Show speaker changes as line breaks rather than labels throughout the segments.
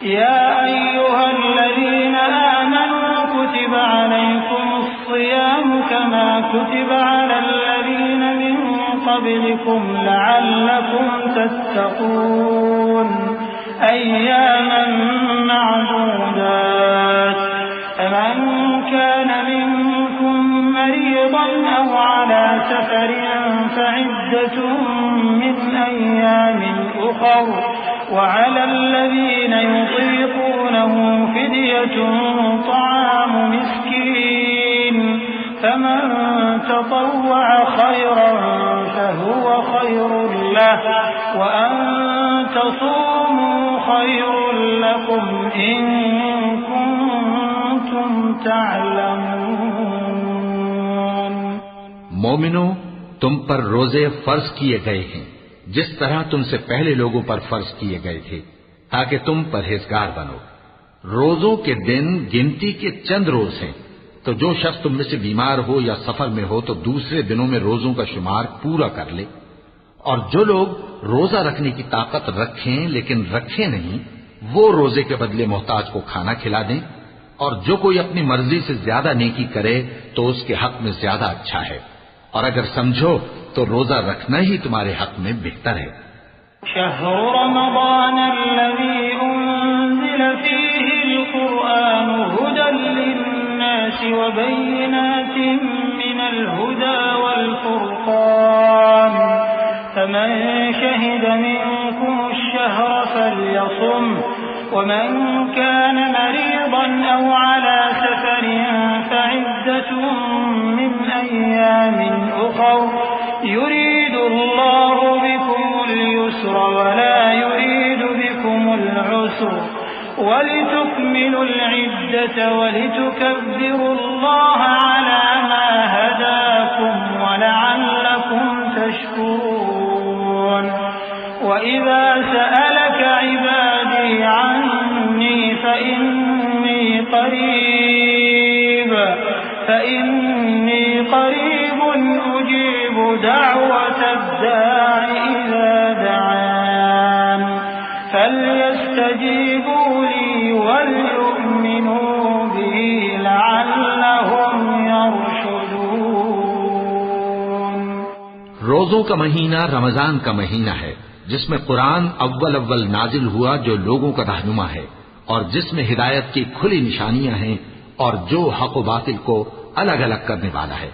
या अय्युहल्लज़ीना आमनू कुतिबा अलैकुमुस्सियामु कमा कुतिबा अलल्लज़ीना मिन क़ब्लिकुम लअल्लकुम तत्तक़ून अय्यामन मअदूदात फमन कान मिनकुम मरीज़न औ अला सफरिन फइद्दतुम मिन अय्यामिन उख़र वअला الذين يطيقونه فدية طعام مسكين فمن تطوع خيرا فهو خير له وأن تصوموا خير لكم إن كنتم تعلمون।
मोमिनो, तुम पर रोजे फर्ज किए गए हैं जिस तरह तुमसे पहले लोगों पर फर्ज किए गए थे, ताकि तुम परहेजगार बनो। रोजों के दिन गिनती के चंद रोज हैं, तो जो शख्स तुम में से बीमार हो या सफर में हो तो दूसरे दिनों में रोजों का शुमार पूरा कर ले। और जो लोग रोजा रखने की ताकत रखें लेकिन रखें नहीं, वो रोजे के बदले मोहताज को खाना खिला दें। और जो कोई अपनी मर्जी से ज्यादा नेकी करे तो उसके हक में ज्यादा अच्छा है। और अगर समझो तो रोजा रखना ही तुम्हारे हक में बेहतर है।
शहरु रमज़ानल्लज़ी उन्ज़िल फ़ीहिल क़ुरआनु हुदल लिन्नासि व बय्यिनातिन मिनल हुदा वल फ़ुरक़ान फमन शहिद मिनकुमुश शहर फ़ल्यसुम वमन कान मरीज़न औ अला सफरिन फ़इद्दतुम मिन अय्यामिन उख़र युरीदुल्लाहु बिकुमुल युस्र वला युरीदु बिकुमुल उस्र वलितुकमिलुल इद्दत वलितुकब्बिरुल्लाह अला मा हदाकुम वलअल्लकुम तशकुरून। वइज़ा सअलक इबादी अन्नी फ़इन्नी क़रीब उजीब दअवत अद्दाइ इज़ा दअान फ़ल्यस्तजीबू ली वलयु'मिनू बी लअल्लहुम यरशुदून।
रोजों का महीना रमजान का महीना है जिसमें कुरान अव्वल अव्वल नाजिल हुआ, जो लोगों का रहनुमा है और जिसमें हिदायत की खुली निशानियां हैं और जो हक व बातिल को अलग अलग करने वाला है।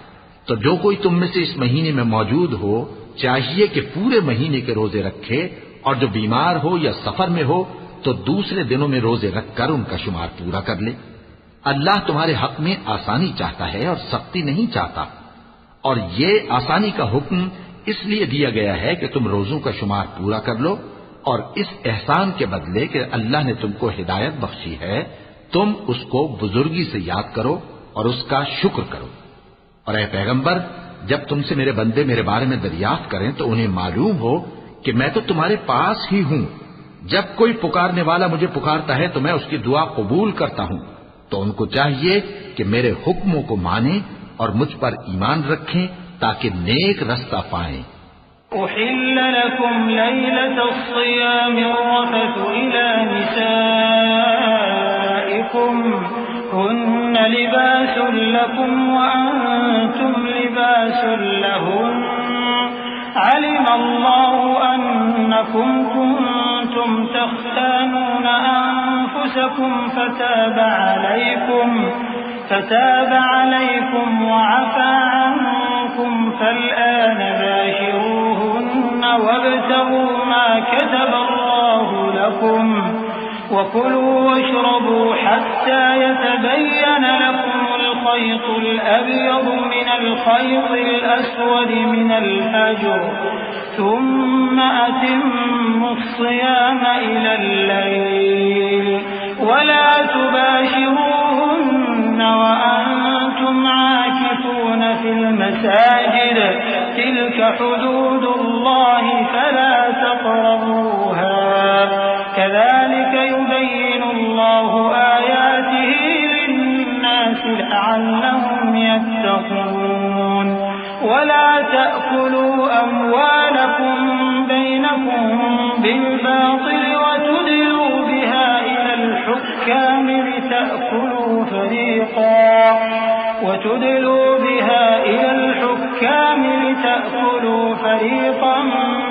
तो जो कोई तुम में से इस महीने में मौजूद हो चाहिए कि पूरे महीने के रोजे रखे, और जो बीमार हो या सफर में हो तो दूसरे दिनों में रोजे रखकर उनका शुमार पूरा कर ले। अल्लाह तुम्हारे हक में आसानी चाहता है और सख्ती नहीं चाहता। और ये आसानी का हुक्म इसलिए दिया गया है कि तुम रोजों का शुमार पूरा कर लो, और इस एहसान के बदले कि अल्लाह ने तुमको हिदायत बख्शी है, तुम उसको बुजुर्गी से याद करो और उसका शुक्र करो। और ऐ पैगंबर, जब तुमसे मेरे बंदे मेरे बारे में दरियाफ्त करें तो उन्हें मालूम हो कि मैं तो तुम्हारे पास ही हूं। जब कोई पुकारने वाला मुझे पुकारता है तो मैं उसकी दुआ कबूल करता हूं। तो उनको चाहिए कि मेरे हुक्मों को माने और मुझ पर ईमान रखें ताकि नेक रास्ता पाएं।
उहिल्ल लकुम लैलतस्सियामि रफ़तु इला निसाइकुम हुन्ना लिबासुन लकुम व अंतुम लिबासुन लहुन्न अलिमा अल्लाहु अन्नकुम कुंतुम तख्तानूना अनफुसकुम فتاب عليكم وعفى عنكم فالآن باشروهن وابتغوا ما كتب الله لكم وكلوا واشربوا حتى يتبين لكم الخيط الأبيض من الخيط الأسود من الفجر ثم أتموا الصيام إلى الليل ولا تباشروهن وأنتم عاكفون في المساجد تلك حدود الله فلا تقربوها كذلك يبين الله آياته للناس لعلهم يتقون ولا تأكلوا أموالكم بينكم بالباطل وتدلوا بها إلى الحكام لتأكلوا فريقا وتدلوا بها إلى الحكام لتأكلوا فريقا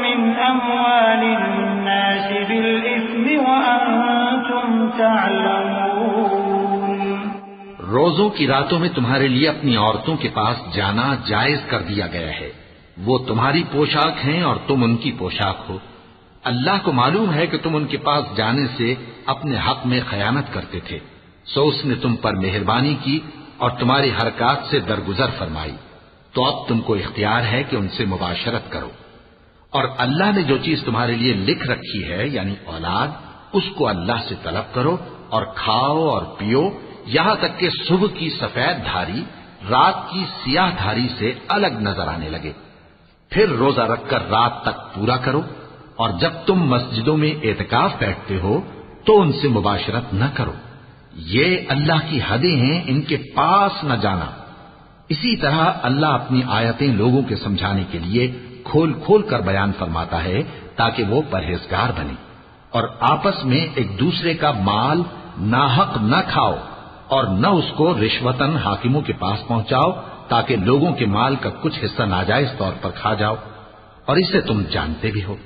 من أموال الناس بالإثم وأنتم تعلمون।
रोजों की रातों में तुम्हारे लिए अपनी औरतों के पास जाना जायज कर दिया गया है। वो तुम्हारी पोशाक हैं और तुम उनकी पोशाक हो। अल्लाह को मालूम है कि तुम उनके पास जाने से अपने हक में खयानत करते थे, सो उसने तुम पर मेहरबानी की और तुम्हारी हरकत से दरगुजर फरमाई। तो अब तुमको इख्तियार है कि उनसे मुबाशरत करो। और अल्लाह ने जो चीज तुम्हारे लिए लिख रखी है यानी औलाद, उसको अल्लाह से तलब करो और खाओ और पियो, यहां तक कि सुबह की सफेद धारी रात की सियाह धारी से अलग नजर आने लगे। फिर रोजा रखकर रात तक पूरा करो, और जब तुम मस्जिदों में एतकाफ बैठते हो तो उनसे मुबाशरत न करो। ये अल्लाह की हदें हैं, इनके पास न जाना। इसी तरह अल्लाह अपनी आयतें लोगों के समझाने के लिए खोल खोल कर बयान फरमाता है ताकि वो परहेजगार बने। और आपस में एक दूसरे का माल नाहक न खाओ और न उसको रिश्वतन हाकिमों के पास पहुंचाओ ताकि लोगों के माल का कुछ हिस्सा नाजायज तौर पर खा जाओ, और इसे तुम जानते भी हो।